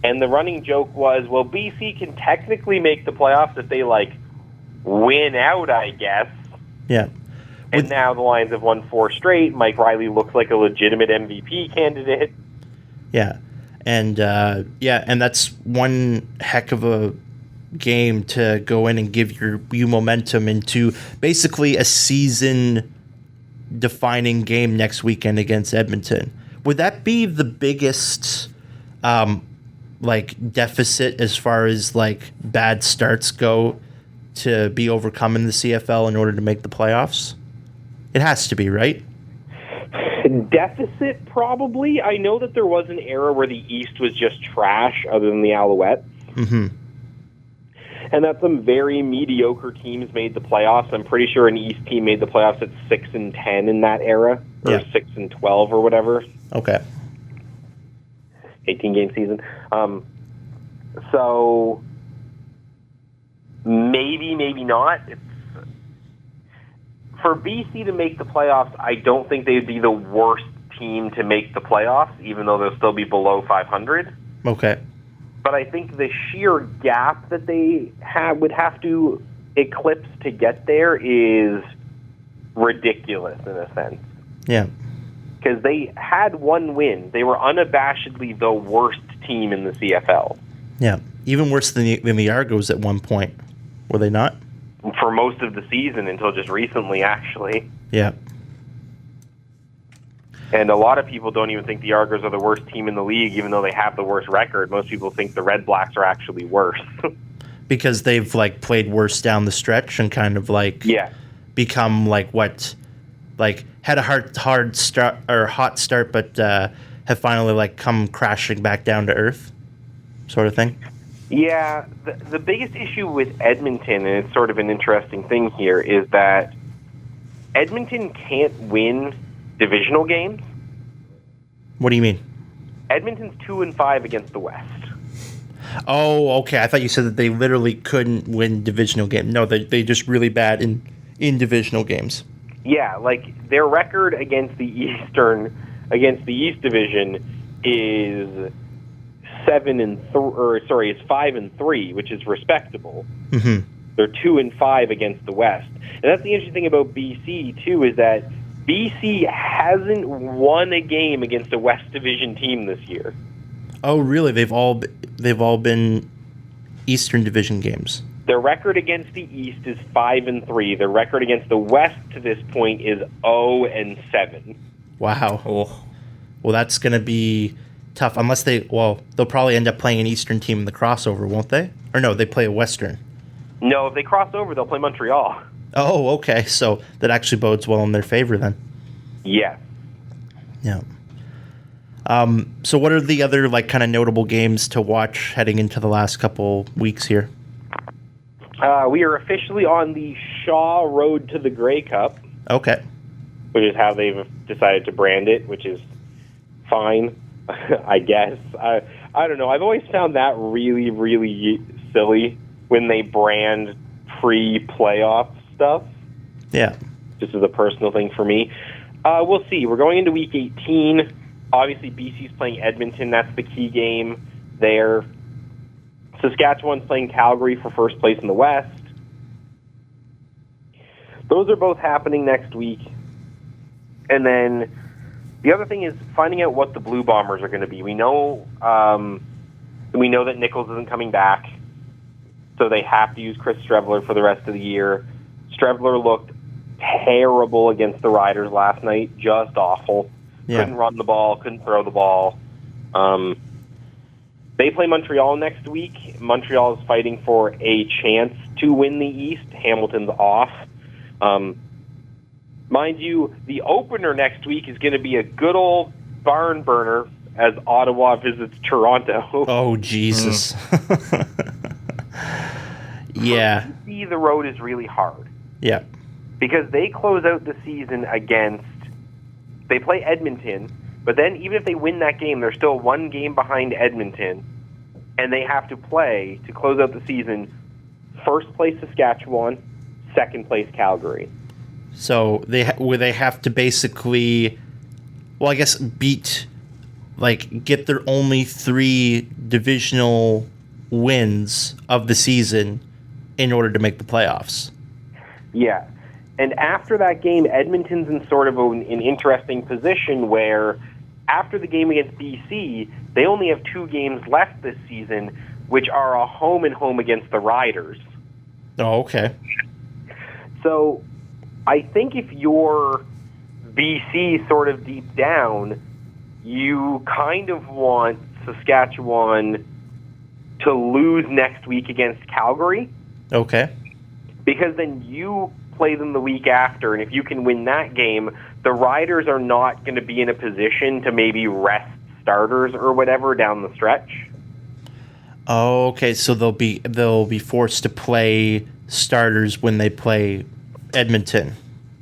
and the running joke was, well, BC can technically make the playoffs if they like win out, I guess. Yeah, and now the Lions have won 4 straight. Mike Riley looks like a legitimate MVP candidate. Yeah, and and that's one heck of a game to go in and give you momentum into basically a season-defining game next weekend against Edmonton. Would that be the biggest deficit as far as like bad starts go to be overcome in the CFL in order to make the playoffs? It has to be, right? Deficit, probably. I know that there was an era where the East was just trash other than the Alouettes. Mm-hmm. and that some very mediocre teams made the playoffs. I'm pretty sure an East team made the playoffs at 6-10 in that era, or 6-12 or whatever. Okay. 18-game season. So maybe not. For BC to make the playoffs, I don't think they'd be the worst team to make the playoffs, even though they'll still be below 500. Okay. But I think the sheer gap that they would have to eclipse to get there is ridiculous in a sense. Yeah. Because they had one win. They were unabashedly the worst team in the CFL. Yeah. Even worse than the Argos at one point, were they not? For most of the season until just recently, actually. Yeah. And a lot of people don't even think the Argos are the worst team in the league, even though they have the worst record. Most people think the Red Blacks are actually worse. Because they've played worse down the stretch and kind of become had a hard start or hot start, but have finally come crashing back down to earth, sort of thing. Yeah, the biggest issue with Edmonton, and it's sort of an interesting thing here, is that Edmonton can't win divisional games. What do you mean? Edmonton's 2-5 against the West. Oh, okay. I thought you said that they literally couldn't win divisional games. No, they just really bad in divisional games. Yeah, their record against the East Division is 5-3, which is respectable. Mm-hmm. They're 2-5 against the West, and that's the interesting thing about BC too, is that BC hasn't won a game against a West Division team this year. Oh, really? They've all been Eastern Division games. Their record against the East is 5-3. Their record against the West to this point is 0-7. Wow. Oh. Well, that's going to be tough. Unless they'll probably end up playing an Eastern team in the crossover, won't they? Or no, they play a Western. No, if they cross over, they'll play Montreal. Oh, okay. So that actually bodes well in their favor then. Yes. Yeah. So what are the other kind of notable games to watch heading into the last couple weeks here? We are officially on the Shaw Road to the Grey Cup. Okay. Which is how they've decided to brand it, which is fine, I guess. I don't know. I've always found that really, really silly when they brand pre-playoff stuff. Yeah. Just as a personal thing for me. We'll see. We're going into Week 18. Obviously, BC's playing Edmonton. That's the key game there. Saskatchewan's playing Calgary for first place in the West. Those are both happening next week. And then the other thing is finding out what the Blue Bombers are going to be. We know that Nichols isn't coming back, so they have to use Chris Streveler for the rest of the year. Streveler looked terrible against the Riders last night, just awful. Yeah. Couldn't run the ball, couldn't throw the ball. They play Montreal next week. Montreal is fighting for a chance to win the East. Hamilton's off. Mind you, the opener next week is going to be a good old barn burner as Ottawa visits Toronto. Oh, Jesus. Yeah. For BC, the road is really hard. Yeah. Because they close out the season they play Edmonton, but then even if they win that game, they're still one game behind Edmonton, and they have to play, to close out the season, first place Saskatchewan, second place Calgary. So they have to basically, I guess, get their only 3 divisional wins of the season in order to make the playoffs. Yeah. And after that game, Edmonton's in sort of an interesting position where after the game against BC, they only have 2 games left this season, which are a home and home against the Riders. Oh, okay. So I think if you're BC sort of deep down, you kind of want Saskatchewan to lose next week against Calgary. Okay. Because then you play them the week after, and if you can win that game, the Riders are not going to be in a position to maybe rest starters or whatever down the stretch. Oh, okay. So they'll be forced to play starters when they play Edmonton,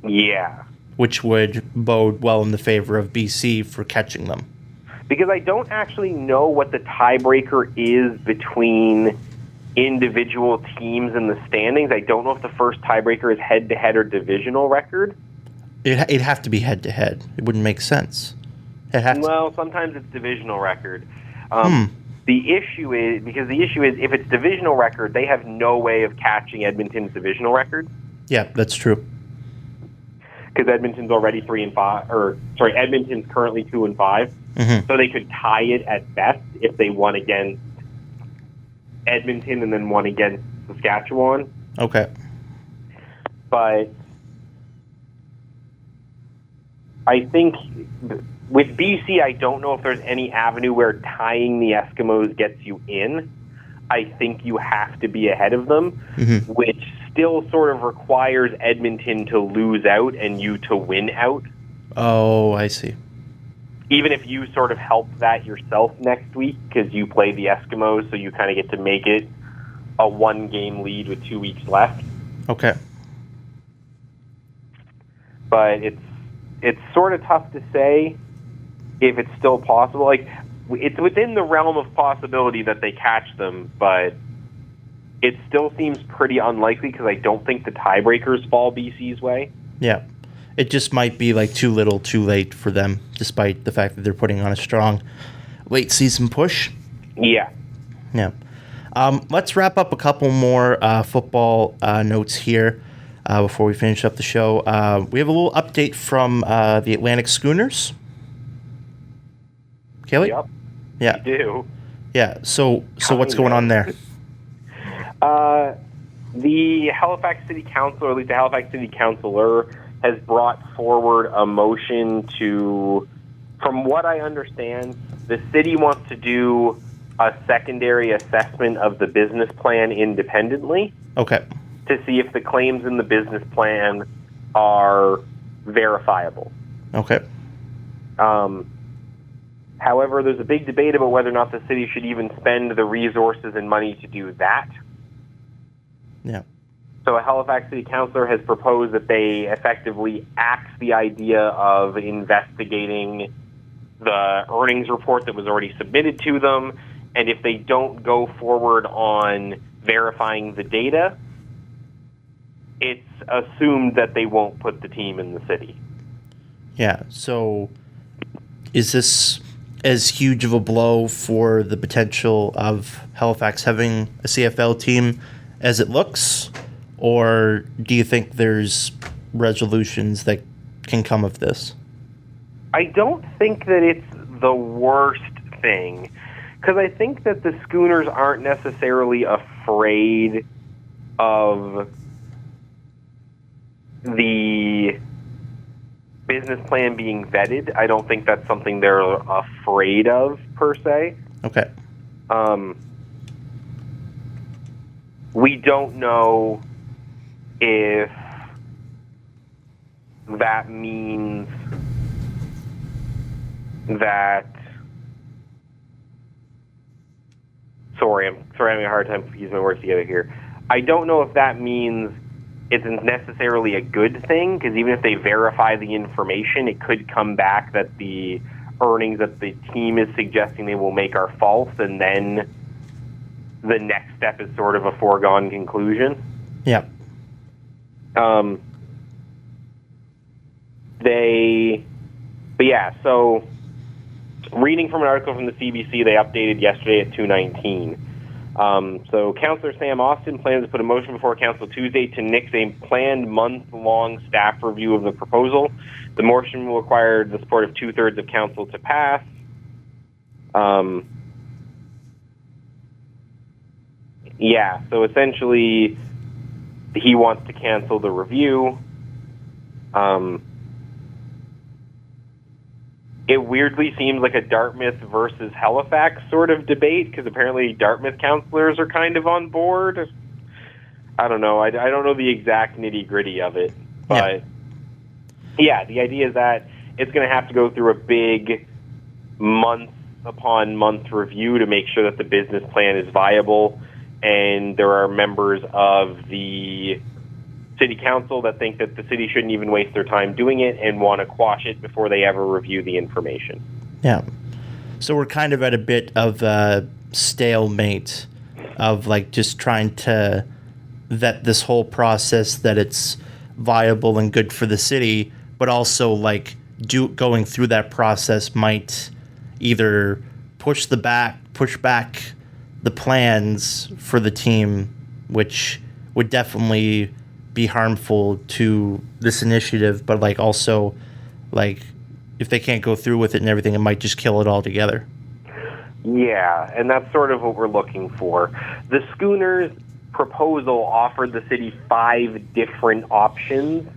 Yeah. which would bode well in the favor of BC for catching them. Because I don't actually know what the tiebreaker is between individual teams in the standings. I don't know if the first tiebreaker is head-to-head or divisional record. It'd have to be head-to-head. It wouldn't make sense. Well, sometimes it's divisional record. The issue is if it's divisional record, they have no way of catching Edmonton's divisional record. Yeah, that's true. Because Edmonton's already 3-5, Edmonton's currently 2-5. Mm-hmm. So they could tie it at best if they won against Edmonton and then won against Saskatchewan. Okay. But I think with BC, I don't know if there's any avenue where tying the Eskimos gets you in. I think you have to be ahead of them, which still sort of requires Edmonton to lose out and you to win out. Oh, I see. Even if you sort of help that yourself next week because you play the Eskimos, so you kind of get to make it a one-game lead with 2 weeks left. Okay. But it's sort of tough to say if it's still possible. Like, it's within the realm of possibility that they catch them, but it still seems pretty unlikely because I don't think the tiebreakers fall BC's way. Yeah. It just might be like too little, too late for them, despite the fact that they're putting on a strong late season push. Yeah. Yeah. Let's wrap up a couple more football notes here before we finish up the show. We have a little update from the Atlantic Schooners. Kaley? Yep. Yeah. We do. Yeah. So what's going on there? The Halifax City Council, or at least the Halifax City Councilor, has brought forward a motion to, from what I understand, the city wants to do a secondary assessment of the business plan independently. Okay. To see if the claims in the business plan are verifiable. Okay. However, there's a big debate about whether or not the city should even spend the resources and money to do that. Yeah. So a Halifax City Councilor has proposed that they effectively axe the idea of investigating the earnings report that was already submitted to them, and if they don't go forward on verifying the data, it's assumed that they won't put the team in the city. Yeah, so is this as huge of a blow for the potential of Halifax having a CFL team as it looks? Or do you think there's resolutions that can come of this? I don't think that it's the worst thing, because I think that the Schooners aren't necessarily afraid of the business plan being vetted. I don't think that's something they're afraid of, per se. Okay. We don't know if that means that... Sorry, I'm having a hard time piecing my words together here. I don't know if that means it's necessarily a good thing, because even if they verify the information, it could come back that the earnings that the team is suggesting they will make are false, and then the next step is sort of a foregone conclusion. Yeah. So reading from an article from the CBC, they updated yesterday at 2:19. So Councillor Sam Austin plans to put a motion before Council Tuesday to nix a planned month-long staff review of the proposal. The motion will require the support of 2/3 of Council to pass. So essentially, he wants to cancel the review. It weirdly seems like a Dartmouth versus Halifax sort of debate, because apparently Dartmouth councillors are kind of on board. I don't know. I don't know the exact nitty-gritty of it. But, the idea is that it's going to have to go through a big month upon month review to make sure that the business plan is viable, and there are members of the city council that think that the city shouldn't even waste their time doing it and want to quash it before they ever review the information. Yeah. So we're kind of at a bit of a stalemate of like just trying to vet this whole process that it's viable and good for the city, but also like going through that process might either push back the plans for the team, which would definitely be harmful to this initiative, but like also like if they can't go through with it and everything, it might just kill it altogether. Yeah, and that's sort of what we're looking for. The Schooners proposal offered the city 5 different options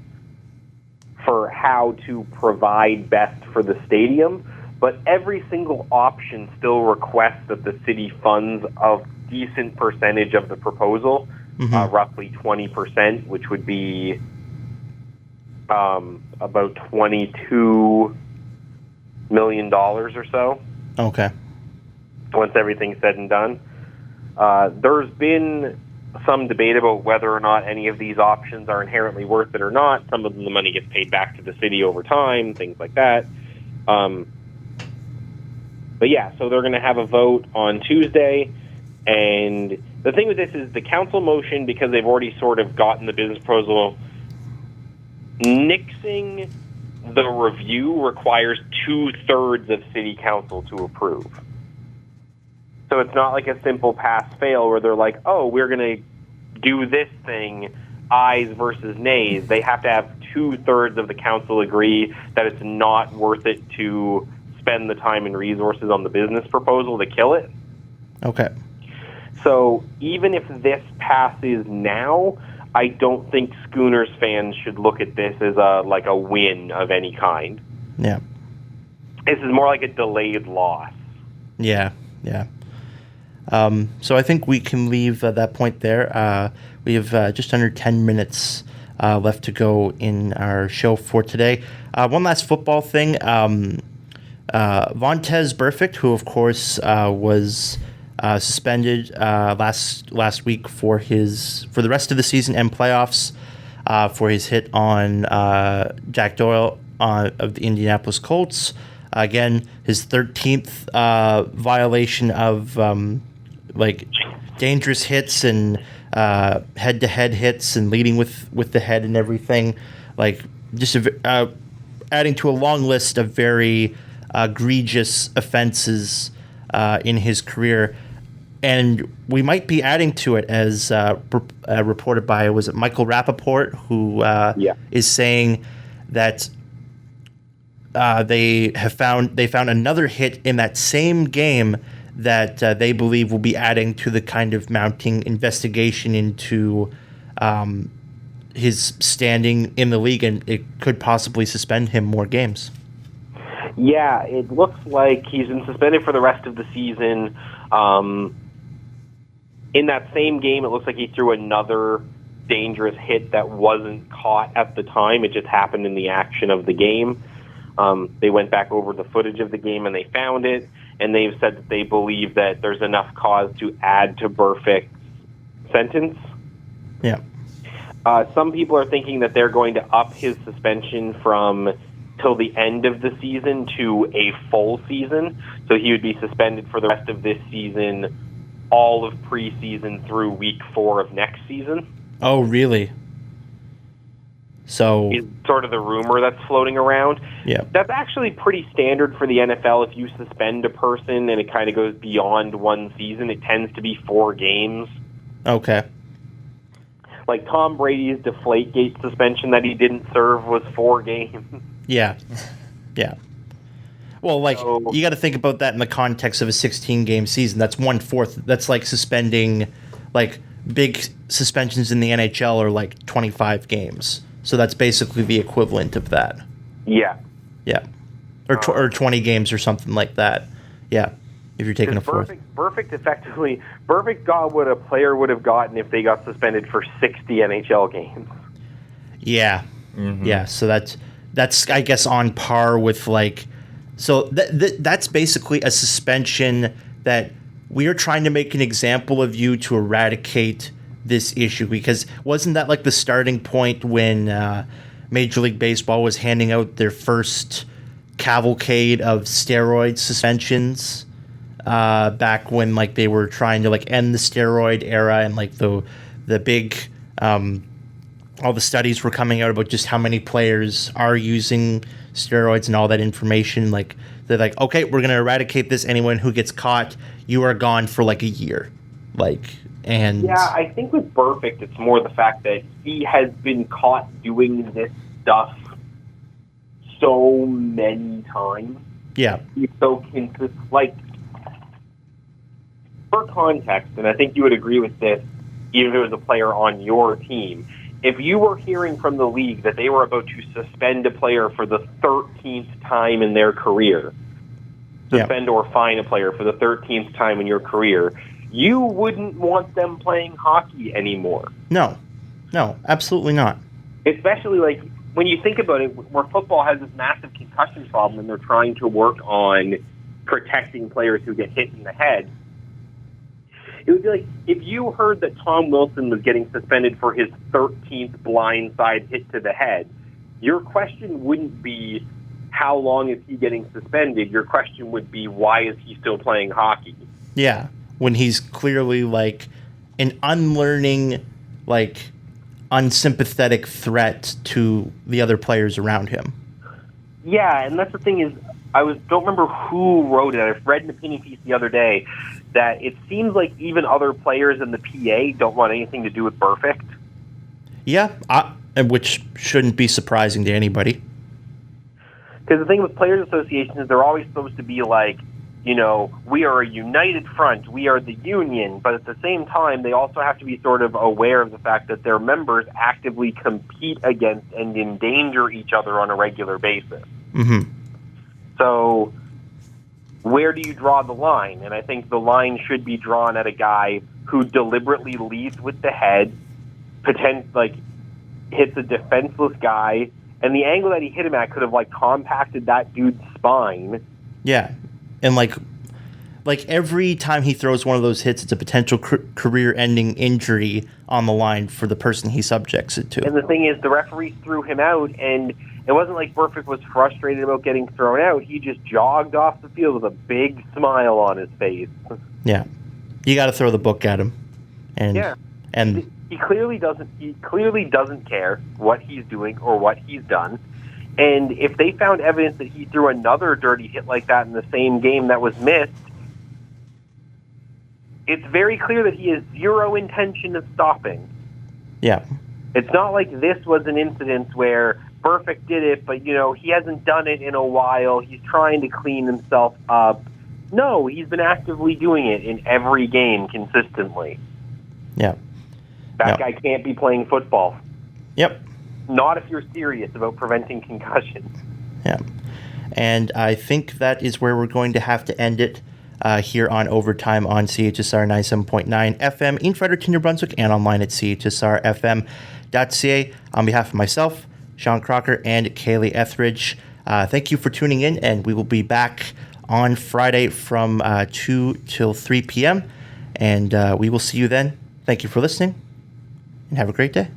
for how to provide best for the stadium, but every single option still requests that the city funds a decent percentage of the proposal, roughly 20%, which would be about $22 million or so. Okay. Once everything's said and done. There's been some debate about whether or not any of these options are inherently worth it or not. Some of the money gets paid back to the city over time, things like that. But yeah, so they're going to have a vote on Tuesday. And the thing with this is the council motion, because they've already sort of gotten the business proposal, nixing the review requires 2/3 of city council to approve. So it's not like a simple pass-fail where they're like, oh, we're going to do this thing, ayes versus nays. They have to have 2/3 of the council agree that it's not worth it to spend the time and resources on the business proposal to kill it. Okay. So even if this passes now, I don't think Schooners fans should look at this as a win of any kind. Yeah. This is more like a delayed loss. Yeah, yeah. So I think we can leave that point there. We have just under 10 minutes left to go in our show for today. One last football thing. Vontaze Burfict, who of course was suspended last week for the rest of the season and playoffs for his hit on Jack Doyle of the Indianapolis Colts. Again, his 13th violation of dangerous hits and head-to-head hits and leading with the head and everything. Just adding to a long list of very egregious offenses in his career. And we might be adding to it, as reported by, was it Michael Rappaport, who is saying that they found another hit in that same game that they believe will be adding to the kind of mounting investigation into his standing in the league, and it could possibly suspend him more games. Yeah, it looks like he's been suspended for the rest of the season. In that same game, it looks like he threw another dangerous hit that wasn't caught at the time. It just happened in the action of the game. They went back over the footage of the game and they found it, and they've said that they believe that there's enough cause to add to Burfict's sentence. Yeah. Some people are thinking that they're going to up his suspension from till the end of the season to a full season. So he would be suspended for the rest of this season, all of preseason through week 4 of next season. Oh, really? So is sort of the rumor that's floating around. Yeah. That's actually pretty standard for the NFL. If you suspend a person and it kind of goes beyond one season, it tends to be 4 games. Okay. Like Tom Brady's Deflategate suspension that he didn't serve was 4 games. Yeah. Yeah. Well, you got to think about that in the context of a 16-game season. That's 1/4. That's like suspending, big suspensions in the NHL are 25 games. So that's basically the equivalent of that. Yeah. Yeah. Or 20 games or something like that. Yeah. If you're taking a fourth. Burfict got what a player would have gotten if they got suspended for 60 NHL games. Yeah. Mm-hmm. Yeah. So that's I guess on par with So that's basically a suspension that we are trying to make an example of you to eradicate this issue, because wasn't that like the starting point when Major League Baseball was handing out their first cavalcade of steroid suspensions back when like they were trying to like end the steroid era, and like the big all the studies were coming out about just how many players are using steroids and all that information. Like they're like, okay, we're gonna eradicate this. Anyone who gets caught, you are gone for like a year. Yeah, I think with Burfict, it's more the fact that he has been caught doing this stuff so many times. Yeah. He's so consistent. Like, for context, and I think you would agree with this, even if it was a player on your team, if you were hearing from the league that they were about to suspend a player for the 13th time in their career, suspend or fine a player for the 13th time in your career, you wouldn't want them playing hockey anymore. No, absolutely not. Especially, like, when you think about it, where football has this massive concussion problem and they're trying to work on protecting players who get hit in the head, it would be like, if you heard that Tom Wilson was getting suspended for his 13th blindside hit to the head, your question wouldn't be, how long is he getting suspended? Your question would be, why is he still playing hockey? Yeah. When he's clearly like an unlearning, like unsympathetic threat to the other players around him. Yeah, and that's the thing is, don't remember who wrote it. I read an opinion piece the other day that it seems like even other players in the PA don't want anything to do with Burfict. Yeah, which shouldn't be surprising to anybody. Because the thing with players' associations, they're always supposed to be like, you know, we are a united front, we are the union, but at the same time, they also have to be sort of aware of the fact that their members actively compete against and endanger each other on a regular basis. Mm-hmm. So where do you draw the line? And I think the line should be drawn at a guy who deliberately leads with the head, hits a defenseless guy, and the angle that he hit him at could have compacted that dude's spine. Yeah. And like every time he throws one of those hits, it's a potential career-ending injury on the line for the person he subjects it to. And the thing is, the referee threw him out, and it wasn't like Burfict was frustrated about getting thrown out. He just jogged off the field with a big smile on his face. Yeah, you got to throw the book at him. And he clearly doesn't. He clearly doesn't care what he's doing or what he's done. And if they found evidence that he threw another dirty hit like that in the same game that was missed, it's very clear that he has zero intention of stopping. Yeah. It's not like this was an incident where Burfict did it, but, he hasn't done it in a while. He's trying to clean himself up. No, he's been actively doing it in every game consistently. Yeah. That guy can't be playing football. Yep. Not if you're serious about preventing concussions. Yeah. And I think that is where we're going to have to end it here on Overtime on CHSR 97.9 FM in Fredericton, New Brunswick, and online at CHSR-FM.ca. On behalf of myself, Sean Crocker, and Kaley Etheridge, thank you for tuning in, and we will be back on Friday from 2 till 3 p.m., and we will see you then. Thank you for listening, and have a great day.